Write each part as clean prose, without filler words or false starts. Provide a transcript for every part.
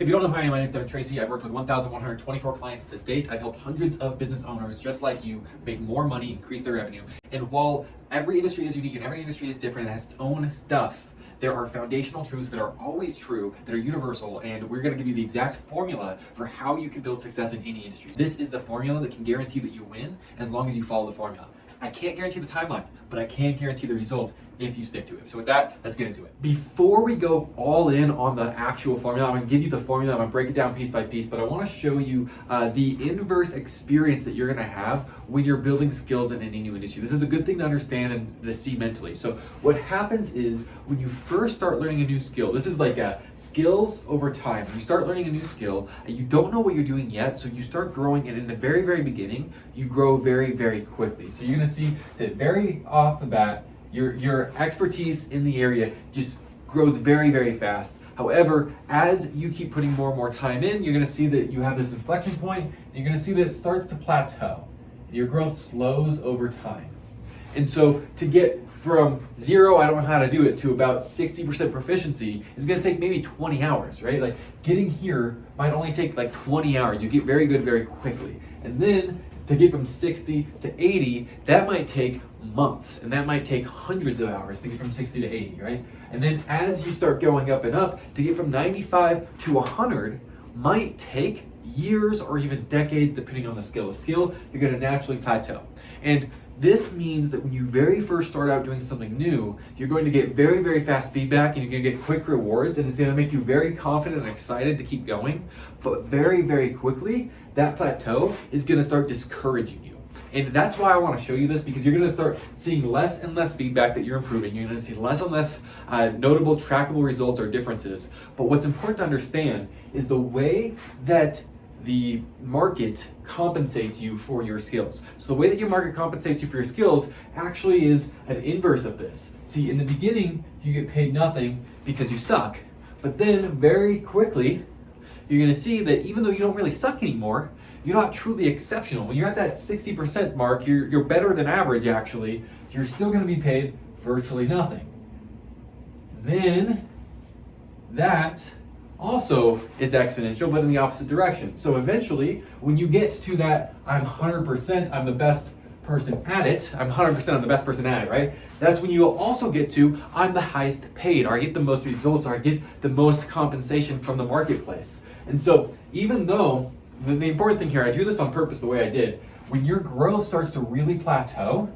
If you don't know who I am, my name is Devin Tracy. I've worked with 1,124 clients to date. I've helped hundreds of business owners just like you make more money, increase their revenue. And while every industry is unique and every industry is different and has its own stuff, there are foundational truths that are always true, that are universal, and we're going to give you the exact formula for how you can build success in any industry. This is the formula that can guarantee that you win as long as you follow the formula. I can't guarantee the timeline, but I can guarantee the result if you stick to it. So with that, let's get into it. Before we go all in on the actual formula, I'm gonna give you the formula, I'm gonna break it down piece by piece, but I wanna show you the inverse experience that you're gonna have when you're building skills in any new industry. This is a good thing to understand and to see mentally. So what happens is when you first start learning a new skill, this is like skills over time. When you start learning a new skill, you don't know what you're doing yet, so you start growing, and in the very, very beginning, you grow very, very quickly. So you're gonna see that very off the bat, your expertise in the area just grows very, very fast. However, as you keep putting more and more time in, you're gonna see that you have this inflection point, and you're gonna see that it starts to plateau. Your growth slows over time. And so to get from zero, I don't know how to do it, to about 60% proficiency is gonna take maybe 20 hours, right? Like getting here might only take like 20 hours. You get very good very quickly. And then to get from 60 to 80, that might take months, and that might take hundreds of hours to get from 60 to 80, right? And then as you start going up and up, to get from 95 to 100 might take years or even decades depending on the skill. The skill, you're gonna naturally plateau. And this means that when you very first start out doing something new, you're going to get very, very fast feedback, and you're gonna get quick rewards, and it's gonna make you very confident and excited to keep going. But very, very quickly, that plateau is gonna start discouraging you. And that's why I wanna show you this, because you're gonna start seeing less and less feedback that you're improving. You're gonna see less and less notable, trackable results or differences. But what's important to understand is the way that the market compensates you for your skills. So the way that your market compensates you for your skills actually is an inverse of this. See, in the beginning, you get paid nothing because you suck, but then very quickly, you're gonna see that even though you don't really suck anymore, you're not truly exceptional. When you're at that 60% mark, you're better than average actually, you're still gonna be paid virtually nothing. Then that also is exponential, but in the opposite direction. So eventually, when you get to that, I'm 100%, I'm the best person at it, I'm 100%, I'm the best person at it, right? That's when you'll also get to, I'm the highest paid, or I get the most results, or I get the most compensation from the marketplace. And so even though, the important thing here, I do this on purpose the way I did, when your growth starts to really plateau,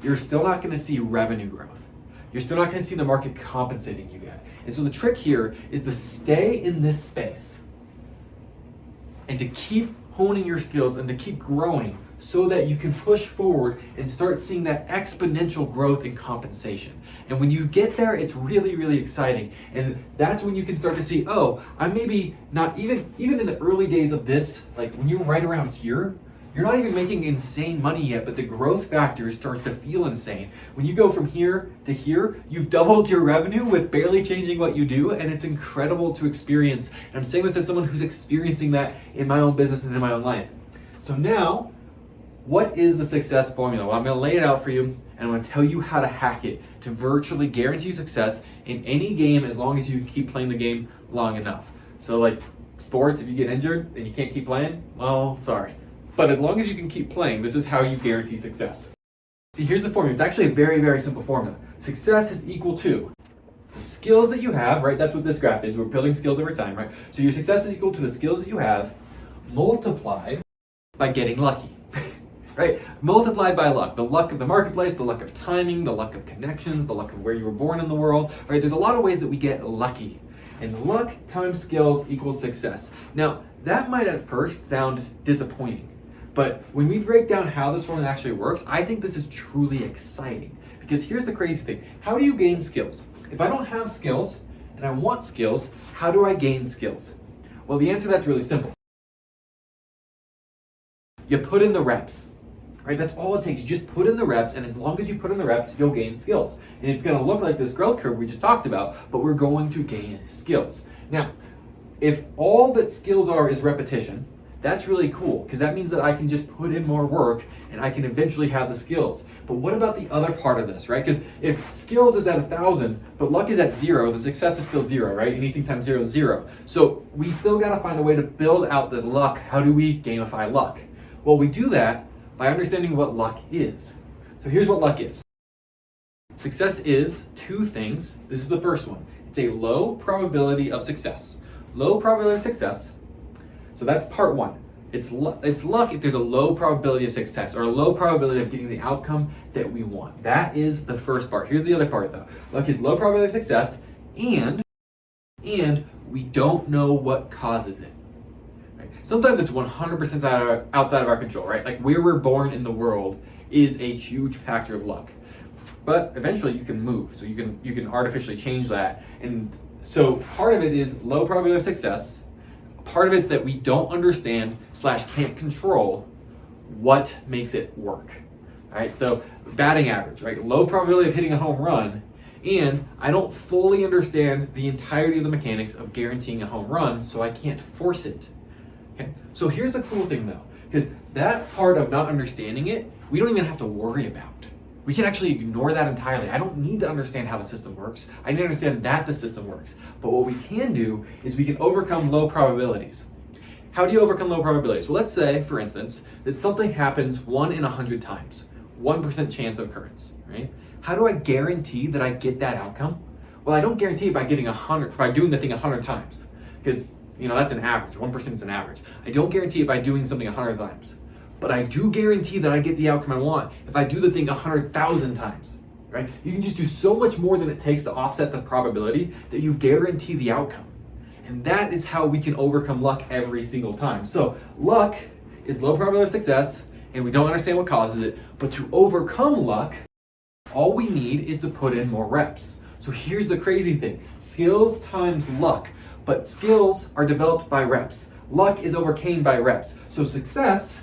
you're still not gonna see revenue growth. You're still not gonna see the market compensating you yet. And so the trick here is to stay in this space and to keep honing your skills and to keep growing so that you can push forward and start seeing that exponential growth in compensation. And when you get there, it's really, really exciting. And that's when you can start to see, oh, I'm maybe not even in the early days of this, like when you're right around here, you're not even making insane money yet, but the growth factor starts to feel insane. When you go from here to here, you've doubled your revenue with barely changing what you do, and it's incredible to experience. And I'm saying this as someone who's experiencing that in my own business and in my own life. So now, what is the success formula? Well, I'm gonna lay it out for you, and I'm gonna tell you how to hack it to virtually guarantee success in any game as long as you keep playing the game long enough. So like sports, if you get injured and you can't keep playing, well, sorry. But as long as you can keep playing, this is how you guarantee success. See, here's the formula. It's actually a very, very simple formula. Success is equal to the skills that you have, right? That's what this graph is. We're building skills over time, right? So your success is equal to the skills that you have multiplied by getting lucky, right? Multiplied by luck. The luck of the marketplace, the luck of timing, the luck of connections, the luck of where you were born in the world, right? There's a lot of ways that we get lucky. And luck times skills equals success. Now, that might at first sound disappointing. But when we break down how this formula actually works, I think this is truly exciting. Because here's the crazy thing. How do you gain skills? If I don't have skills and I want skills, how do I gain skills? Well, the answer to that's really simple. You put in the reps, right? That's all it takes. You just put in the reps, and as long as you put in the reps, you'll gain skills. And it's gonna look like this growth curve we just talked about, but we're going to gain skills. Now, if all that skills are is repetition, That's really cool because that means that I can just put in more work and I can eventually have the skills. But what about the other part of this, right? Because if skills is at 1,000, but luck is at 0, the success is still 0, right? Anything times 0 is 0. So we still got to find a way to build out the luck. How do we gamify luck? Well, we do that by understanding what luck is. So here's what luck is. Success is two things. This is the first one. It's a low probability of success. Low probability of success. So that's part one. It's luck if there's a low probability of success or a low probability of getting the outcome that we want. That is the first part. Here's the other part though. Luck is low probability of success and we don't know what causes it. Right? Sometimes it's 100% outside of our control, right? Like where we're born in the world is a huge factor of luck. But eventually you can move, so you can artificially change that. And so part of it is low probability of success. Part of it's that we don't understand / can't control what makes it work. All right, so batting average, right? Low probability of hitting a home run, and I don't fully understand the entirety of the mechanics of guaranteeing a home run, so I can't force it. Okay, so here's the cool thing though, because that part of not understanding it, we don't even have to worry about. We can actually ignore that entirely. I don't need to understand how the system works. I need to understand that the system works. But what we can do is we can overcome low probabilities. How do you overcome low probabilities? Well, let's say, for instance, that something happens 1 in 100 times, 1% chance of occurrence, right? How do I guarantee that I get that outcome? Well, I don't guarantee it by doing the thing 100 times, because that's an average. 1% is an average. I don't guarantee it by doing something 100 times. But I do guarantee that I get the outcome I want if I do the thing 100,000 times, right? You can just do so much more than it takes to offset the probability that you guarantee the outcome. And that is how we can overcome luck every single time. So luck is low probability of success, and we don't understand what causes it. But to overcome luck, all we need is to put in more reps. So here's the crazy thing. Skills times luck, but skills are developed by reps. Luck is overcame by reps. So success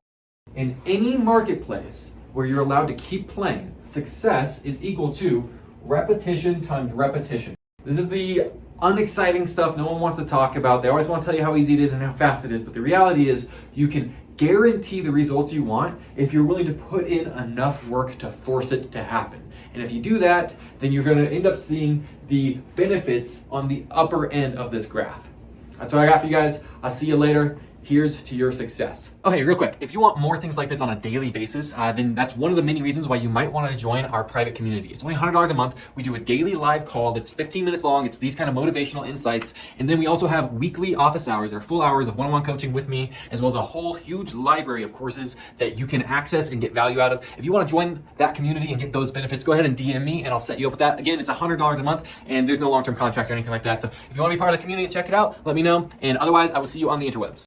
in any marketplace where you're allowed to keep playing, success is equal to repetition times repetition. This is the unexciting stuff no one wants to talk about. They always want to tell you how easy it is and how fast it is, but the reality is you can guarantee the results you want if you're willing to put in enough work to force it to happen. And if you do that, then you're going to end up seeing the benefits on the upper end of this graph. That's what I got for you guys. I'll see you later. Here's to your success. Okay, real quick, if you want more things like this on a daily basis, then that's one of the many reasons why you might want to join our private community. It's only $100 a month. We do a daily live call that's 15 minutes long. It's these kind of motivational insights. And then we also have weekly office hours or full hours of one-on-one coaching with me, as well as a whole huge library of courses that you can access and get value out of. If you want to join that community and get those benefits, go ahead and DM me and I'll set you up with that. Again, it's $100 a month and there's no long-term contracts or anything like that. So if you want to be part of the community and check it out, let me know. And otherwise, I will see you on the interwebs.